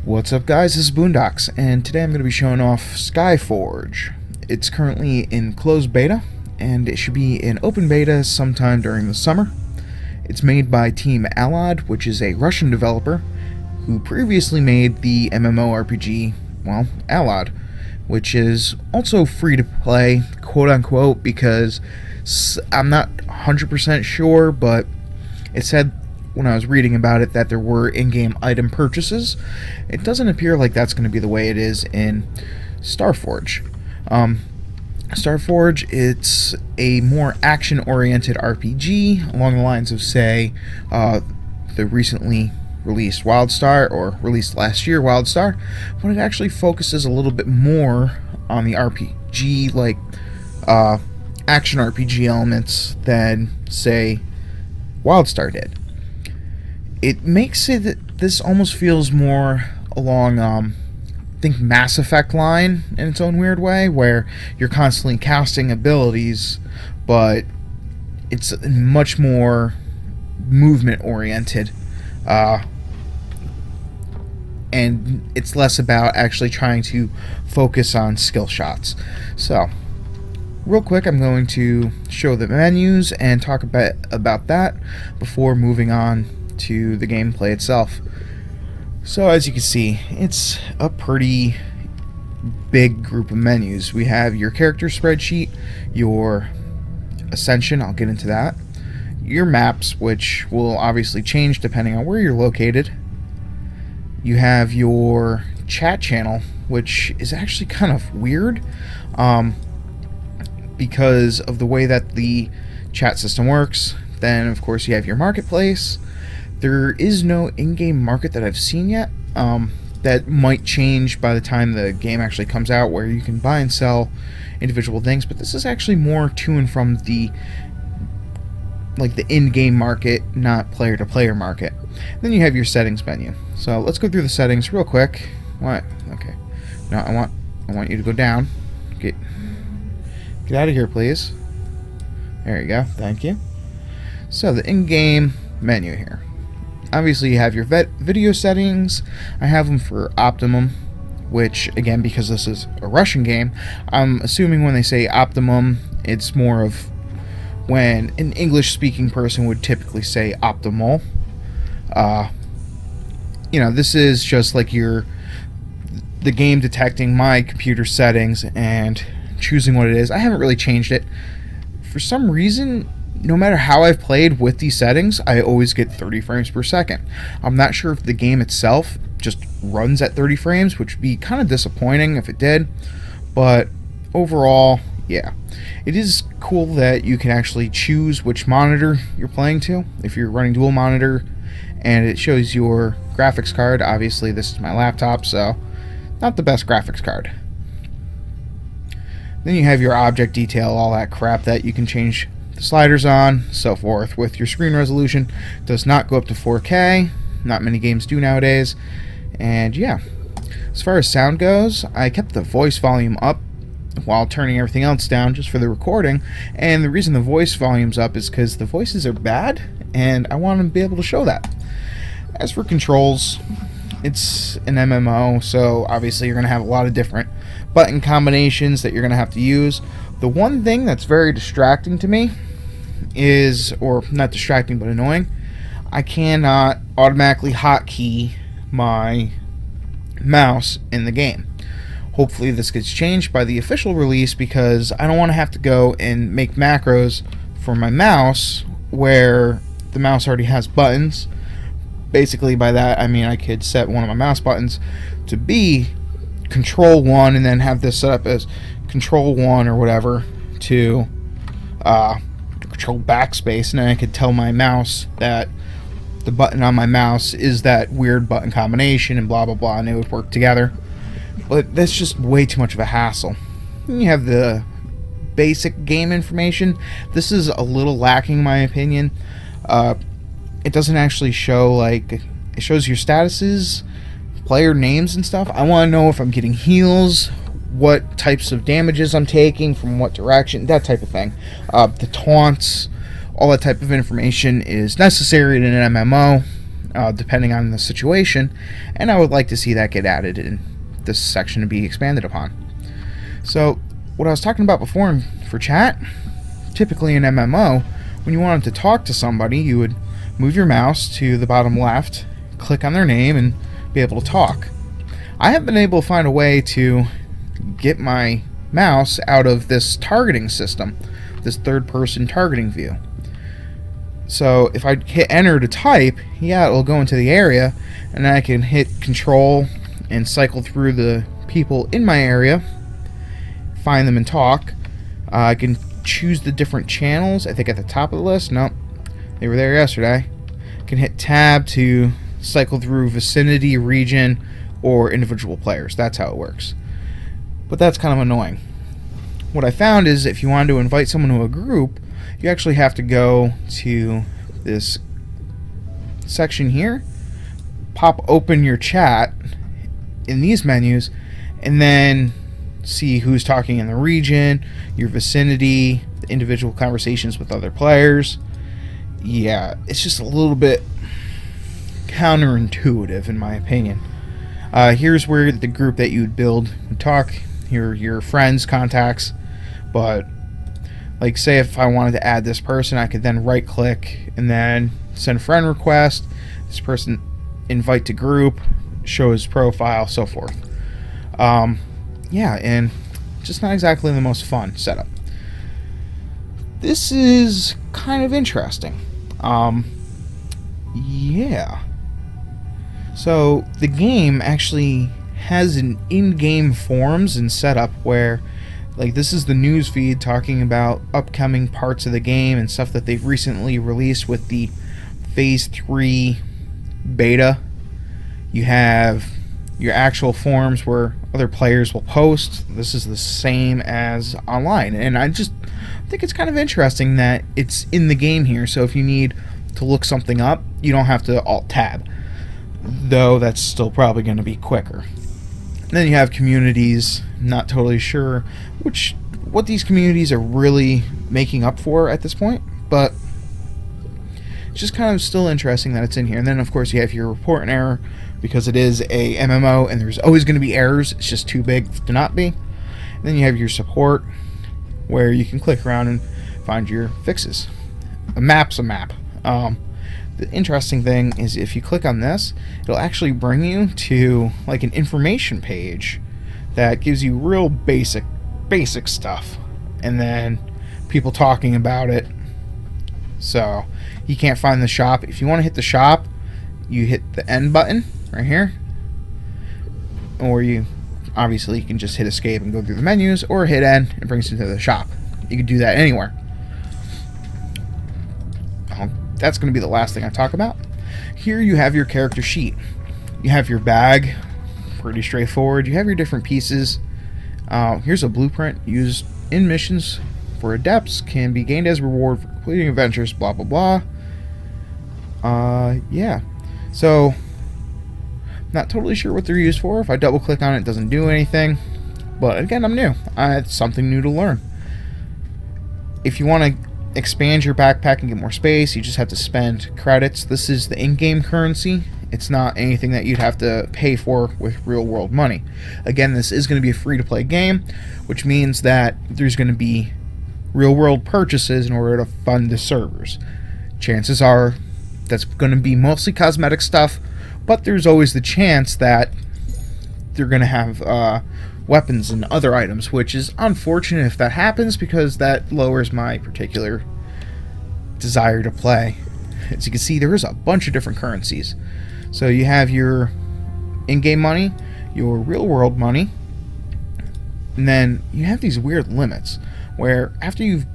What's up guys, this is Boondocks, and today I'm going to be showing off Skyforge. It's currently in closed beta, and it should be in open beta sometime during the summer. It's made by Team Allied, which is a Russian developer, who previously made the MMORPG, well, Allied, which is also free to play, quote-unquote, because I'm not 100% sure, but it said when I was reading about it that there were in-game item purchases. It doesn't appear like that's going to be the way it is in Skyforge. Skyforge, it's a more action-oriented RPG along the lines of, say, the recently released WildStar, or released last year WildStar, but it actually focuses a little bit more on the RPG, like action RPG elements than, say, WildStar did. It makes it that this almost feels more along, I think, Mass Effect line in its own weird way, where you're constantly casting abilities, but it's much more movement oriented, and it's less about actually trying to focus on skill shots. So, real quick, I'm going to show the menus and talk a bit about that before moving on to the gameplay itself. So as you can see, it's a pretty big group of menus. We have your character spreadsheet, your ascension, I'll get into that, your maps, which will obviously change depending on where you're located. You have your chat channel, which is actually kind of weird because of the way that the chat system works. Then of course you have your marketplace. There is no in-game market that I've seen yet. That might change by the time the game actually comes out, where you can buy and sell individual things, but this is actually more to and from the in-game market, not player-to-player market. Then you have your settings menu. So let's go through the settings real quick. What? Okay. No, I want you to go down. Get out of here, please. There you go. Thank you. So the in-game menu here. Obviously you have your video settings. I have them for optimum, which, again, because this is a Russian game, I'm assuming when they say optimum, it's more of when an English-speaking person would typically say optimal. This is just like the game detecting my computer settings and choosing what it is. I haven't really changed it. For some reason, no matter how I've played with these settings, I always get 30 frames per second. I'm not sure if the game itself just runs at 30 frames, which would be kind of disappointing if it did, but overall, yeah. It is cool that you can actually choose which monitor you're playing to, if you're running dual monitor, and it shows your graphics card. Obviously, this is my laptop, so not the best graphics card. Then you have your object detail, all that crap that you can change the sliders on, so forth. With your screen resolution, does not go up to 4K. Not many games do nowadays. And yeah, as far as sound goes, I kept the voice volume up while turning everything else down just for the recording. And the reason the voice volume's up is because the voices are bad, and I want to be able to show that. As for controls, it's an MMO, so obviously you're going to have a lot of different button combinations that you're going to have to use. The one thing that's very distracting to me is, or not distracting but annoying, I cannot automatically hotkey my mouse in the game. Hopefully this gets changed by the official release, because I don't want to have to go and make macros for my mouse where the mouse already has buttons. Basically by that I mean I could set one of my mouse buttons to be Control 1 and then have this set up as Control 1 or whatever to control backspace, and then I could tell my mouse that the button on my mouse is that weird button combination and blah blah blah, and it would work together. But that's just way too much of a hassle. Then you have the basic game information. This is a little lacking in my opinion. It doesn't actually show, it shows your statuses, player names and stuff. I want to know if I'm getting heals, what types of damages I'm taking, from what direction, that type of thing. The taunts, all that type of information is necessary in an MMO. depending on the situation, and I would like to see that get added in this section to be expanded upon. So, what I was talking about before for chat, typically in MMO, when you wanted to talk to somebody, you would move your mouse to the bottom left, click on their name, and be able to talk. I have been able to find a way to get my mouse out of this targeting system, this third-person targeting view. So if I hit enter to type, yeah, it'll go into the area, and then I can hit control and cycle through the people in my area, find them and talk. I can choose the different channels. I think at the top of the list, nope, they were there yesterday. I can hit tab to cycle through vicinity, region, or individual players. That's how it works. But that's kind of annoying. What I found is if you wanted to invite someone to a group, you actually have to go to this section here, pop open your chat in these menus, and then see who's talking in the region, your vicinity, the individual conversations with other players. Yeah, it's just a little bit counterintuitive in my opinion. Here's where the group that you would build would talk, your friends, contacts, but like say if I wanted to add this person, I could then right click and then send friend request, this person invite to group, show his profile, so forth. Yeah, and just not exactly the most fun setup. This is kind of interesting. Yeah. So the game actually has an in-game forums and setup where, like, this is the news feed talking about upcoming parts of the game and stuff that they've recently released with the Phase 3 beta. You have your actual forums where other players will post. This is the same as online, and I just think it's kind of interesting that it's in the game here, so if you need to look something up, you don't have to alt-tab, though that's still probably going to be quicker. And then you have communities. Not totally sure what these communities are really making up for at this point, but it's just kind of still interesting that it's in here. And then of course you have your report and error, because it is a MMO and there's always going to be errors. It's just too big to not be. And then you have your support, where you can click around and find your fixes. A map's a map. The interesting thing is if you click on this, it'll actually bring you to like an information page that gives you real basic stuff, and then people talking about it. So you can't find the shop. If you want to hit the shop, you hit the end button right here, or you can just hit escape and go through the menus, or hit end and it brings you to the shop. You can do that anywhere. That's going to be the last thing I talk about. Here you have your character sheet. You have your bag, pretty straightforward. You have your different pieces. Here's a blueprint used in missions for adepts, can be gained as reward for completing adventures, blah blah blah. Yeah, so not totally sure what they're used for. If I double click on it, it doesn't do anything, but again, I'm new. It's something new to learn. If you want to expand your backpack and get more space, you just have to spend credits. This is the in-game currency. It's not anything that you'd have to pay for with real-world money. Again, this is going to be a free-to-play game, which means that there's going to be real-world purchases in order to fund the servers. Chances are that's going to be mostly cosmetic stuff, but there's always the chance that they're going to have weapons and other items, which is unfortunate if that happens, because that lowers my particular desire to play. As you can see, there is a bunch of different currencies. So you have your in-game money, your real-world money, and then you have these weird limits where after you've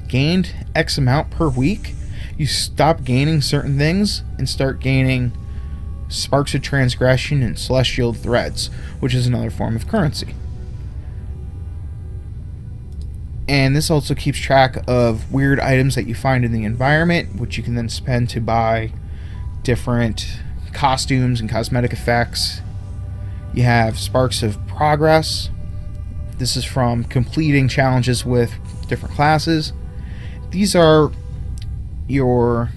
gained X amount per week, you stop gaining certain things and start gaining Sparks of Transgression and Celestial Threads, which is another form of currency. And this also keeps track of weird items that you find in the environment, which you can then spend to buy different costumes and cosmetic effects. You have Sparks of Progress. This is from completing challenges with different classes. These are your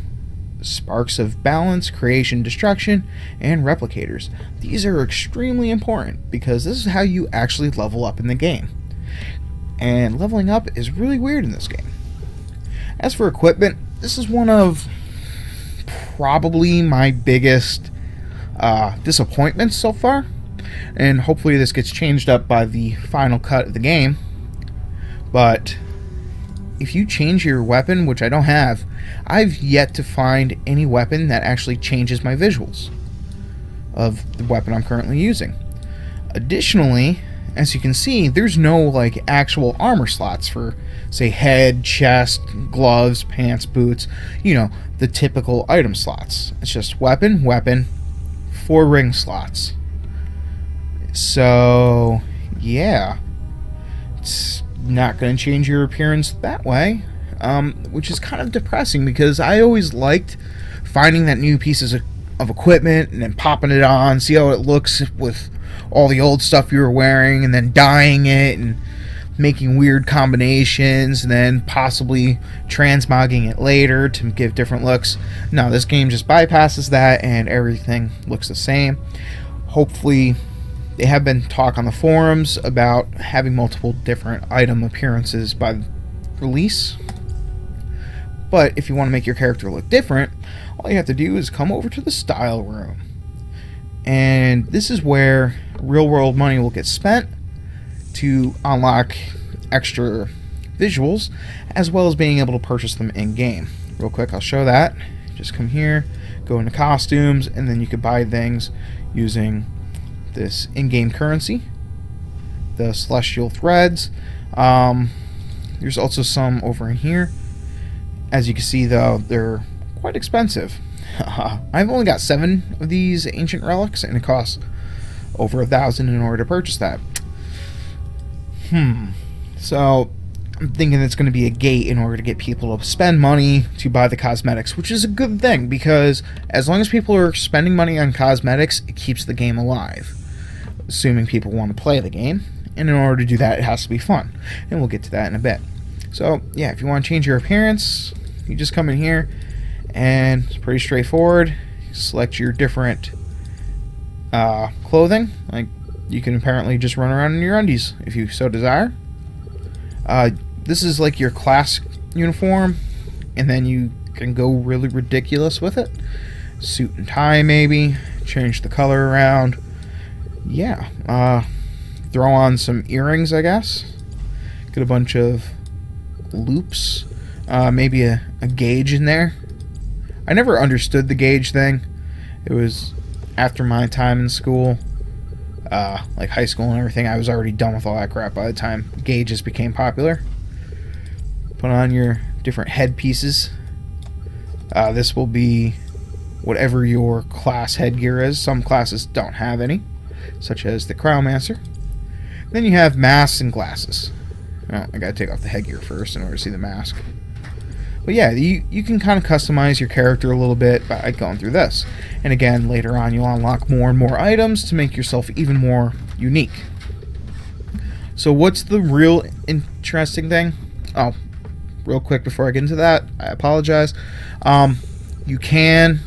sparks of balance, creation, destruction, and replicators. These are extremely important because this is how you actually level up in the game. And leveling up is really weird in this game. As for equipment, this is one of probably my biggest disappointments so far, and hopefully this gets changed up by the final cut of the game. But if you change your weapon, which I don't have, I've yet to find any weapon that actually changes my visuals of the weapon I'm currently using. Additionally, as you can see, there's no like actual armor slots for, say, head, chest, gloves, pants, boots, you know, the typical item slots. It's just weapon, weapon, 4 ring slots. So yeah, it's not going to change your appearance that way, which is kind of depressing because I always liked finding that new pieces of equipment and then popping it on, see how it looks with all the old stuff you were wearing, and then dyeing it and making weird combinations, and then possibly transmogging it later to give different looks. No, this game just bypasses that and everything looks the same. Hopefully, they have been talk on the forums about having multiple different item appearances by release. But if you want to make your character look different, all you have to do is come over to the style room. And this is where real-world money will get spent to unlock extra visuals, as well as being able to purchase them in-game. Real quick, I'll show that. Just come here, go into costumes, and then you can buy things using this in-game currency, the celestial threads. There's also some over in here. As you can see, though, they're quite expensive. I've only got 7 of these ancient relics, and it costs over 1,000 in order to purchase that. So I'm thinking it's going to be a gate in order to get people to spend money to buy the cosmetics, which is a good thing because as long as people are spending money on cosmetics, it keeps the game alive, assuming people want to play the game. And in order to do that, it has to be fun, and we'll get to that in a bit. So yeah, if you want to change your appearance, you just come in here, and it's pretty straightforward. Select your different clothing. Like, you can apparently just run around in your undies if you so desire. This is like your class uniform, and then you can go really ridiculous with it. Suit and tie, maybe. Change the color around. Yeah. Throw on some earrings, I guess. Get a bunch of loops. Maybe a gauge in there. I never understood the gauge thing. It was after my time in school, like high school and everything. I was already done with all that crap by the time gauges became popular. Put on your different headpieces. This will be whatever your class headgear is. Some classes don't have any, such as the Crowmancer. Then you have masks and glasses. Well, I gotta take off the headgear first in order to see the mask. But yeah, you can kind of customize your character a little bit by going through this. And again, later on you'll unlock more and more items to make yourself even more unique. So what's the real interesting thing? Oh, real quick before I get into that, I apologize. You can,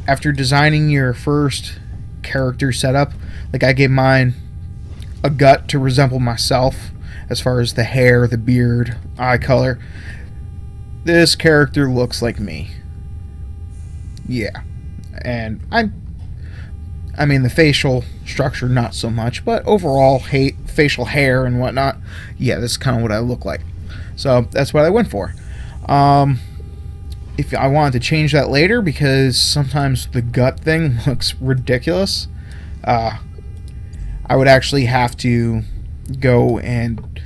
after designing your first character setup, like I gave mine a gut to resemble myself as far as the hair, the beard, eye color. This character looks like me. Yeah. And I mean the facial structure not so much, but overall facial hair and whatnot, yeah, this is kind of what I look like. So that's what I went for. If I wanted to change that later, because sometimes the gut thing looks ridiculous, I would actually have to go and,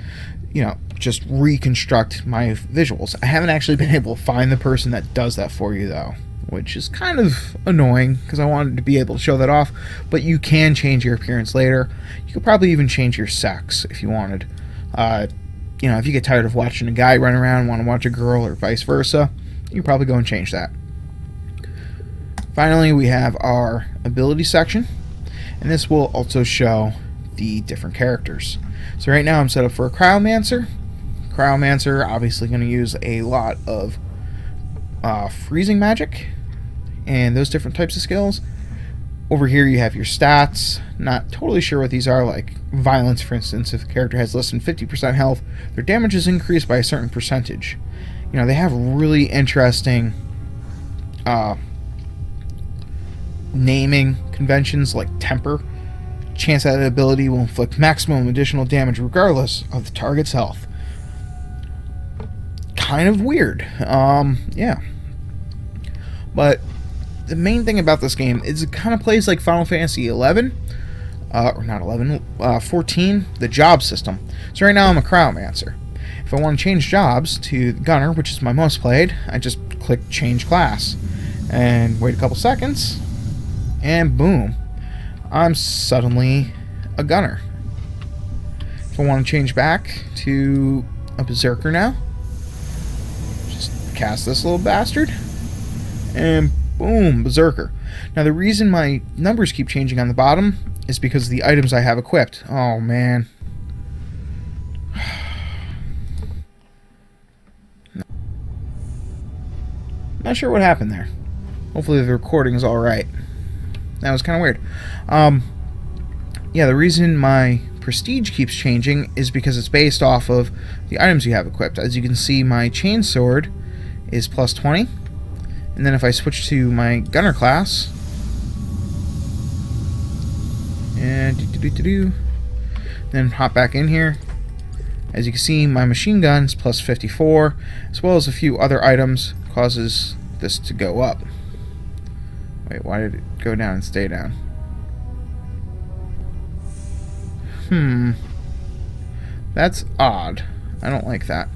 you know, just reconstruct my visuals. I haven't actually been able to find the person that does that for you, though, which is kind of annoying because I wanted to be able to show that off. But you can change your appearance later. You could probably even change your sex if you wanted. You know, if you get tired of watching a guy run around and want to watch a girl, or vice versa, you could probably go and change that. Finally, we have our ability section, and this will also show the different characters. So right now I'm set up for a Crowmancer. Crowmancer, obviously going to use a lot of freezing magic and those different types of skills. Over here you have your stats. Not totally sure what these are, like violence, for instance. If the character has less than 50% health, their damage is increased by a certain percentage. You know, they have really interesting naming conventions, like temper. Chance that ability will inflict maximum additional damage regardless of the target's health. Kind of weird. Yeah. But the main thing about this game is it kind of plays like Final Fantasy 11, or not 11, 14, the job system. So right now I'm a Cryomancer. If I want to change jobs to Gunner, which is my most played, I just click change class and wait a couple seconds, and boom, I'm suddenly a Gunner. If I want to change back to a Berserker now, just cast this little bastard, and boom, Berserker. Now the reason my numbers keep changing on the bottom is because of the items I have equipped. Oh man. Not sure what happened there. Hopefully the recording is alright. That was kind of weird. Yeah, the reason my prestige keeps changing is because it's based off of the items you have equipped. As you can see, my chainsword is plus 20. And then if I switch to my Gunner class, and then hop back in here, as you can see, my machine gun is plus 54, as well as a few other items, causes this to go up. Wait, why did it go down and stay down? That's odd. I don't like that.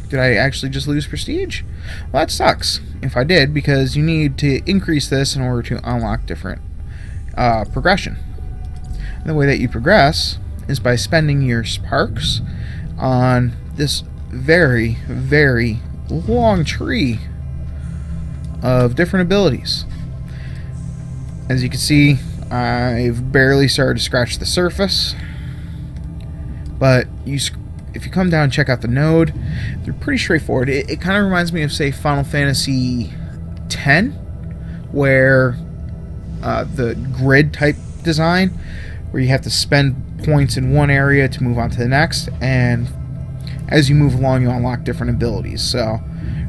Did I actually just lose prestige? Well, that sucks if I did, because you need to increase this in order to unlock different progression. And the way that you progress is by spending your sparks on this very, very long tree of different abilities. As you can see, I've barely started to scratch the surface, but if you come down and check out the node, they're pretty straightforward. It kind of reminds me of, say, Final Fantasy X, where the grid type design, where you have to spend points in one area to move on to the next, and as you move along you unlock different abilities. So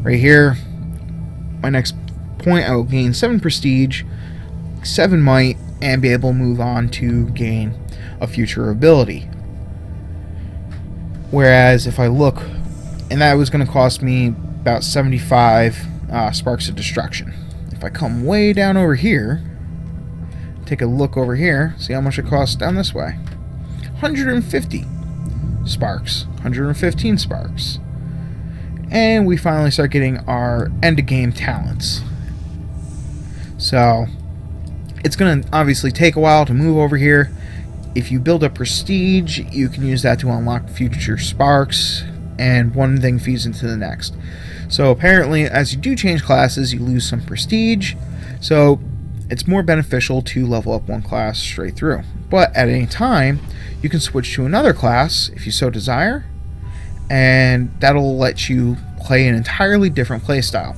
right here, my next point, I will gain 7 prestige, 7 might, and be able to move on to gain a future ability. Whereas if I look, and that was going to cost me about 75 sparks of destruction. If I come way down over here, take a look over here, see how much it costs down this way. 150 sparks, 115 sparks. And we finally start getting our end of game talents. So it's going to obviously take a while to move over here. If you build up prestige, you can use that to unlock future sparks, and one thing feeds into the next. So apparently, as you do change classes, you lose some prestige, so it's more beneficial to level up one class straight through. But at any time, you can switch to another class if you so desire, and that'll let you play an entirely different playstyle.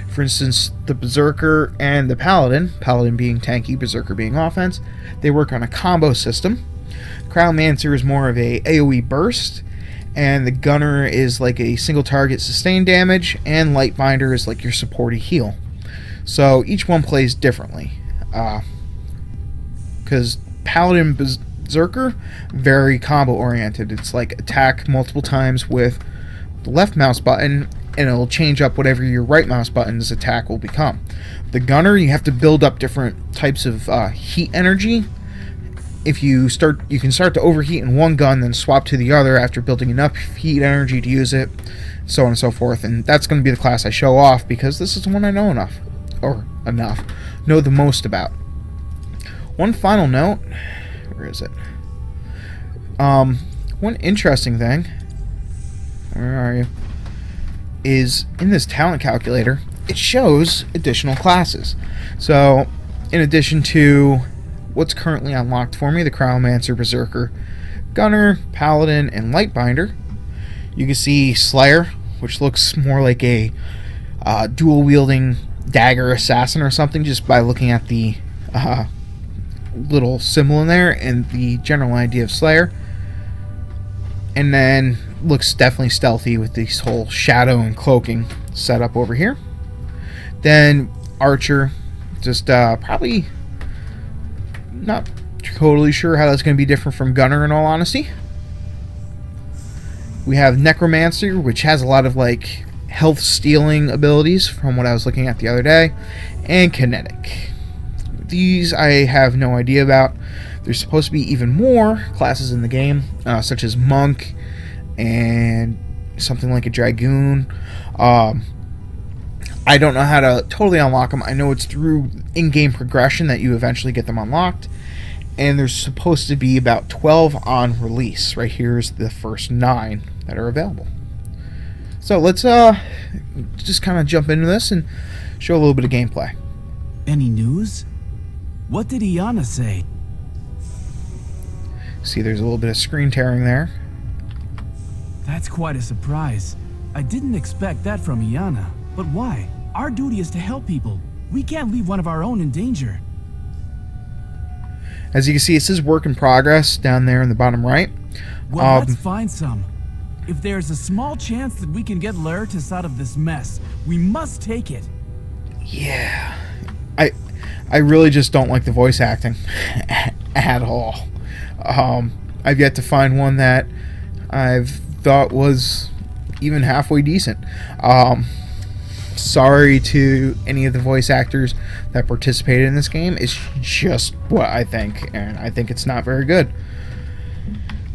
For instance, the Berserker and the Paladin being tanky, Berserker being offense, they work on a combo system. Cryomancer is more of a AoE burst, and the Gunner is like a single target sustain damage, and Lightbinder is like your supporty heal. So each one plays differently. Because Paladin Berserker, very combo oriented. It's like attack multiple times with the left mouse button, and it'll change up whatever your right mouse button's attack will become. The Gunner, you have to build up different types of heat energy. If you can start to overheat in one gun, then swap to the other after building enough heat energy to use it, so on and so forth. And that's going to be the class I show off, because this is the one I know know the most about. One final note, where is it? One interesting thing, where are you, is in this talent calculator, it shows additional classes. So in addition to what's currently unlocked for me, the Cryomancer, Berserker, Gunner, Paladin, and Lightbinder, you can see Slayer, which looks more like a dual-wielding dagger assassin or something, just by looking at the little symbol in there and the general idea of Slayer. And then looks definitely stealthy with this whole shadow and cloaking setup over here. Then Archer, just probably not totally sure how that's going to be different from Gunner in all honesty. We have Necromancer, which has a lot of like health stealing abilities from what I was looking at the other day, and Kinetic. These I have no idea about. There's supposed to be even more classes in the game, such as Monk and something like a Dragoon. I don't know how to totally unlock them. I know it's through in-game progression that you eventually get them unlocked. And there's supposed to be about 12 on release. Right here's the first 9 that are available. So let's just kind of jump into this and show a little bit of gameplay. Any news? What did Iana say? See, there's a little bit of screen tearing there. That's quite a surprise. I didn't expect that from Iana. But why? Our duty is to help people. We can't leave one of our own in danger. As you can see, it says work in progress down there in the bottom right. Well, let's find some. If there's a small chance that we can get Laertes out of this mess, we must take it. Yeah. I really just don't like the voice acting at all. I've yet to find one that I've thought was even halfway decent. Sorry to any of the voice actors that participated in this game. It's just what I think, and I think it's not very good.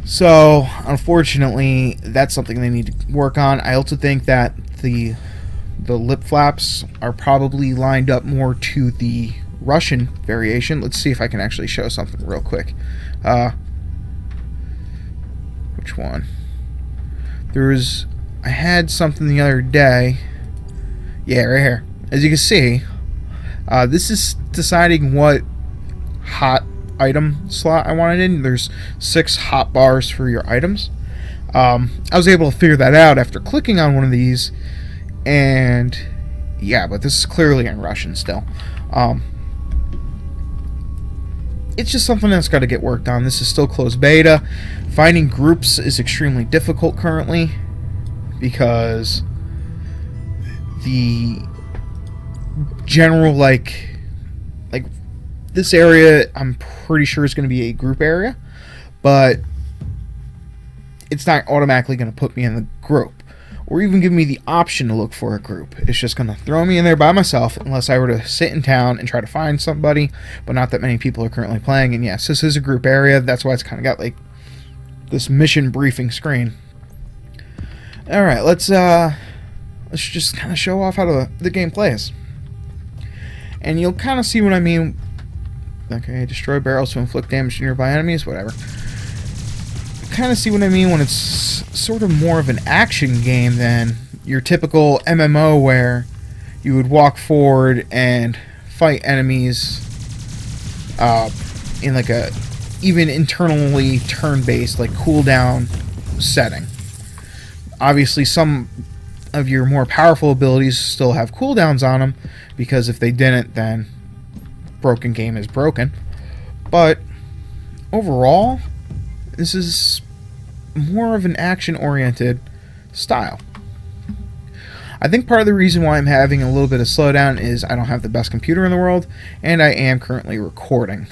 So, unfortunately, that's something they need to work on. I also think that the lip flaps are probably lined up more to the Russian variation. Let's see if I can actually show something real quick. Which one? I had something the other day. Yeah, right here. As you can see, this is deciding what hot item slot I wanted in. There's 6 hot bars for your items. I was able to figure that out after clicking on one of these, and yeah, but this is clearly in Russian still. It's just something that's got to get worked on. This is still closed beta. Finding groups is extremely difficult currently because the general like this area I'm pretty sure is going to be a group area, but it's not automatically going to put me in the group or even give me the option to look for a group. It's just going to throw me in there by myself unless I were to sit in town and try to find somebody, but not that many people are currently playing. And yes, this is a group area. That's why it's kind of got like this mission briefing screen. All right, let's just kind of show off how the game plays. And you'll kind of see what I mean. Okay, destroy barrels to inflict damage to nearby enemies, whatever. Kind of see what I mean when it's sort of more of an action game than your typical MMO where you would walk forward and fight enemies in like a even internally turn-based like cooldown setting. Obviously, some of your more powerful abilities still have cooldowns on them, because if they didn't, then broken game is broken. But overall, this is more of an action-oriented style. I think part of the reason why I'm having a little bit of slowdown is I don't have the best computer in the world, and I am currently recording.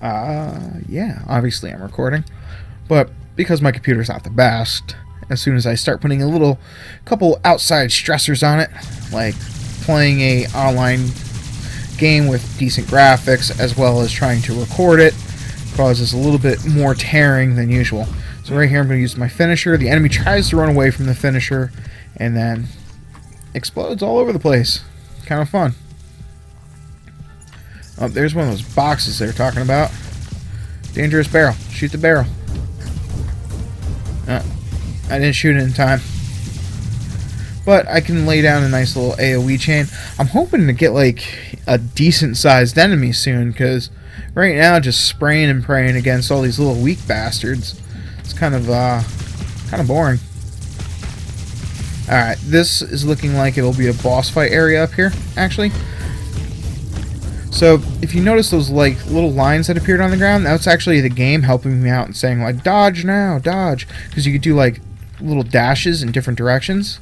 Yeah, obviously I'm recording, but because my computer's not the best, as soon as I start putting a couple outside stressors on it, like playing a online game with decent graphics as well as trying to record it, causes a little bit more tearing than usual. So right here I'm going to use my finisher. The enemy tries to run away from the finisher and then explodes all over the place. Kind of fun. Oh, there's one of those boxes they were talking about. Dangerous barrel. Shoot the barrel. I didn't shoot it in time. But I can lay down a nice little AoE chain. I'm hoping to get like a decent sized enemy soon, because right now just spraying and praying against all these little weak bastards, it's kind of boring. Alright, this is looking like it'll be a boss fight area up here, actually. So, if you notice those, like, little lines that appeared on the ground, that's actually the game helping me out and saying, like, dodge now, dodge. Because you could do, like, little dashes in different directions.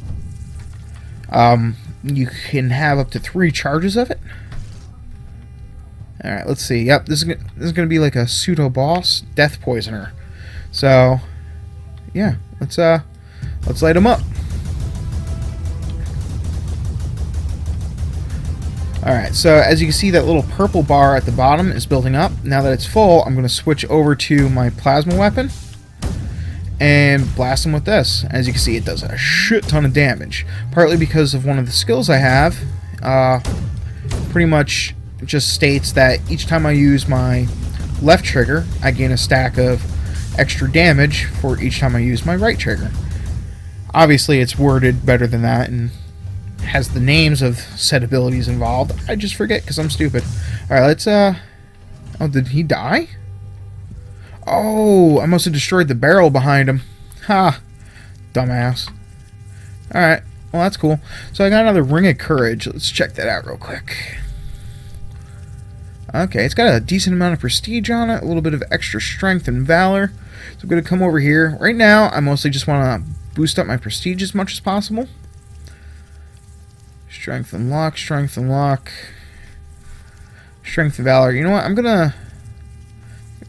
You can have up to 3 charges of it. Alright, let's see. Yep, this is going to be like a pseudo-boss, Death Poisoner. So, yeah, let's light him up. Alright, so as you can see, that little purple bar at the bottom is building up. Now that it's full, I'm going to switch over to my plasma weapon and blast him with this. As you can see, it does a shit ton of damage. Partly because of one of the skills I have, pretty much just states that each time I use my left trigger, I gain a stack of extra damage for each time I use my right trigger. Obviously, it's worded better than that and has the names of said abilities involved. I just forget because I'm stupid. Alright, let's, oh, did he die? Oh, I must have destroyed the barrel behind him. Ha! Dumbass. Alright, well, that's cool. So I got another Ring of Courage. Let's check that out real quick. Okay, it's got a decent amount of prestige on it, a little bit of extra strength and valor. So I'm going to come over here. Right now, I mostly just want to boost up my prestige as much as possible. Strength and luck, strength and luck. Strength and valor. You know what? I'm gonna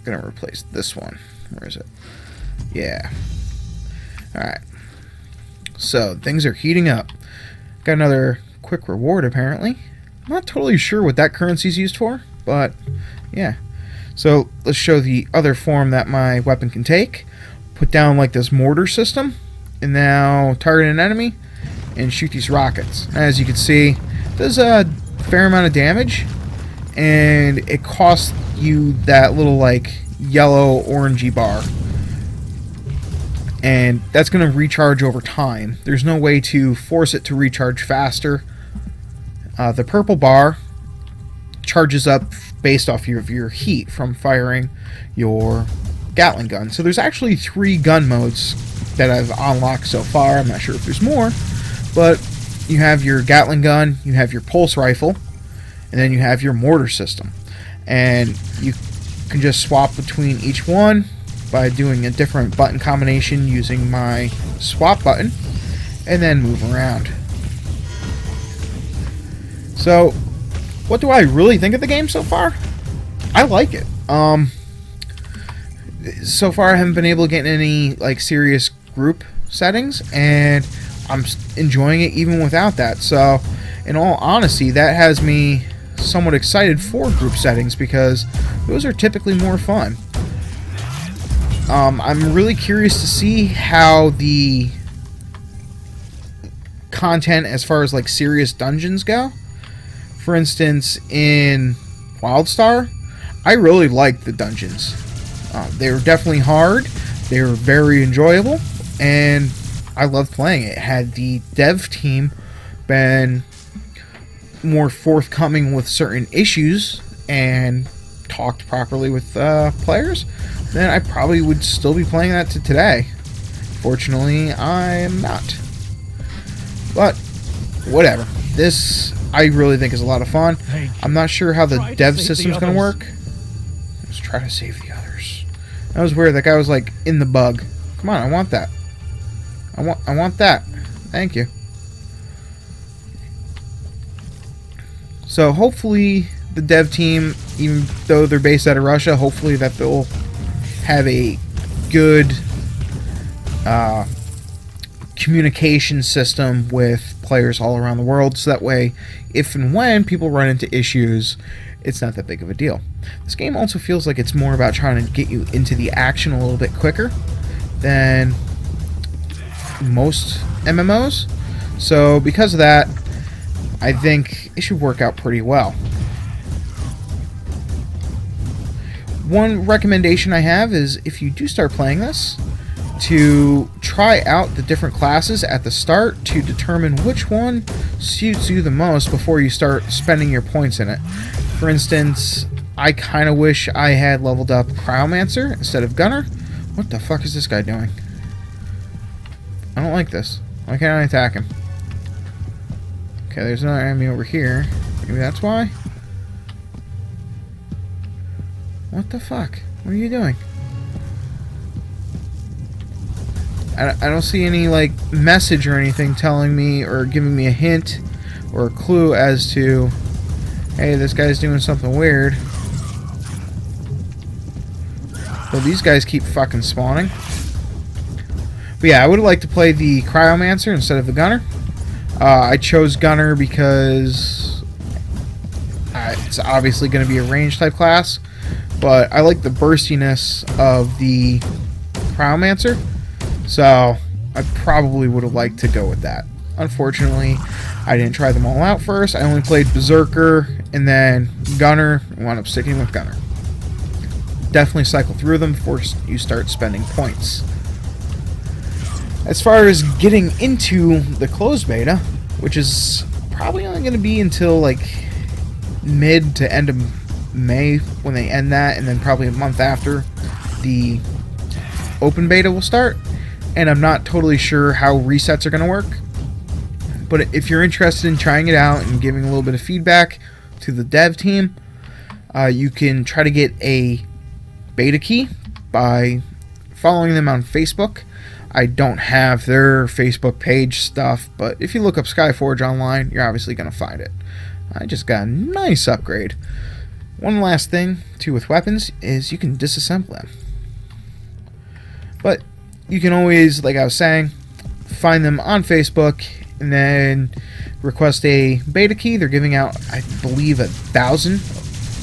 replace this one. Where is it? Yeah. Alright. So, things are heating up. Got another quick reward, apparently. I'm not totally sure what that currency is used for, but yeah. So, let's show the other form that my weapon can take. Put down, like, this mortar system. And now, target an enemy and shoot these rockets. As you can see, it does a fair amount of damage, and it costs you that little, like, yellow orangey bar, and that's going to recharge over time. There's no way to force it to recharge faster. The purple bar charges up based off of your heat from firing your Gatling gun. So there's actually 3 gun modes that I've unlocked so far. I'm not sure if there's more. But you have your Gatling gun, you have your pulse rifle, and then you have your mortar system. And you can just swap between each one by doing a different button combination using my swap button, and then move around. So, what do I really think of the game so far? I like it. So far I haven't been able to get in any, like, serious group settings, and I'm enjoying it even without that. So, in all honesty, that has me somewhat excited for group settings because those are typically more fun. I'm really curious to see how the content as far as, like, serious dungeons go. For instance, in WildStar, I really liked the dungeons. They were definitely hard, they were very enjoyable, and I loved playing it. Had the dev team been more forthcoming with certain issues and talked properly with players, then I probably would still be playing that to today. Fortunately, I'm not. But, whatever. This, I really think, is a lot of fun. I'm not sure how the dev system's going to work. Let's try to save the others. That was weird. That guy was, like, in the bug. Come on, I want that. I want that. Thank you. So hopefully the dev team, even though they're based out of Russia, hopefully that they'll have a good communication system with players all around the world, so that way, if and when people run into issues, it's not that big of a deal. This game also feels like it's more about trying to get you into the action a little bit quicker than most MMOs. So because of that, I think it should work out pretty well. One recommendation I have is, if you do start playing this, to try out the different classes at the start to determine which one suits you the most before you start spending your points in it. For instance, I kind of wish I had leveled up Cryomancer instead of Gunner. What the fuck is this guy doing? I don't like this. Why can't I attack him? Okay, there's another enemy over here. Maybe that's why? What the fuck? What are you doing? I don't see any, like, message or anything telling me or giving me a hint or a clue as to, hey, this guy's doing something weird. But these guys keep fucking spawning. But yeah, I would like to play the Cryomancer instead of the Gunner. I chose Gunner because it's obviously going to be a range type class, but I like the burstiness of the Cryomancer, so I probably would have liked to go with that. Unfortunately, I didn't try them all out first. I only played Berserker and then Gunner, and wound up sticking with Gunner. Definitely cycle through them before you start spending points. As far as getting into the closed beta, which is probably only going to be until like mid to end of May when they end that, and then probably a month after the open beta will start, and I'm not totally sure how resets are going to work. But if you're interested in trying it out and giving a little bit of feedback to the dev team, you can try to get a beta key by following them on Facebook. I don't have their Facebook page stuff, but if you look up Skyforge online, you're obviously going to find it. I just got a nice upgrade. One last thing, too, with weapons is you can disassemble them. But you can always, like I was saying, find them on Facebook and then request a beta key. They're giving out, I believe, 1,000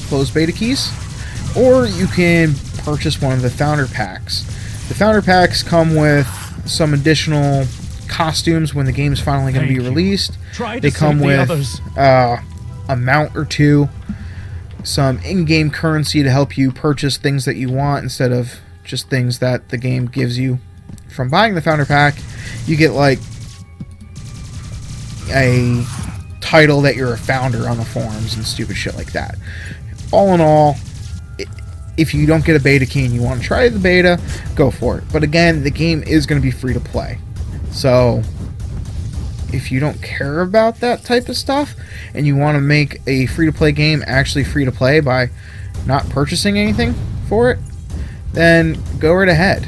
closed beta keys. Or you can purchase one of the founder packs. The founder packs come with some additional costumes when the game's finally going to be released. They come with a mount or two, some in-game currency to help you purchase things that you want instead of just things that the game gives you. From buying the founder pack, you get like a title that you're a founder on the forums and stupid shit like that. All in all, if you don't get a beta key and you want to try the beta, go for it. But again, the game is going to be free to play. So if you don't care about that type of stuff and you want to make a free to play game actually free to play by not purchasing anything for it, then go right ahead.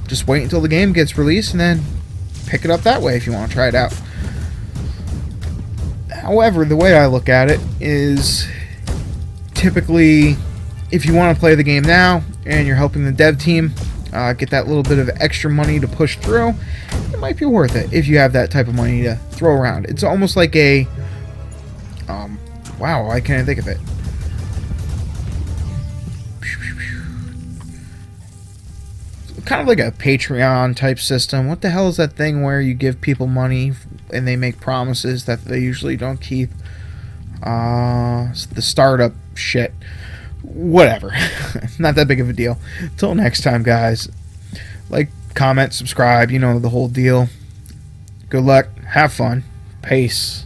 Just wait until the game gets released and then pick it up that way if you want to try it out. However, the way I look at it is typically, if you want to play the game now and you're helping the dev team get that little bit of extra money to push through, it might be worth it if you have that type of money to throw around. It's almost like a wow, why can't I think of it? Kind of like a Patreon type system. What the hell is that thing where you give people money and they make promises that they usually don't keep? The startup shit. Whatever. Not that big of a deal. Till next time, guys. Like, comment, subscribe, you know the whole deal. Good luck. Have fun. Peace.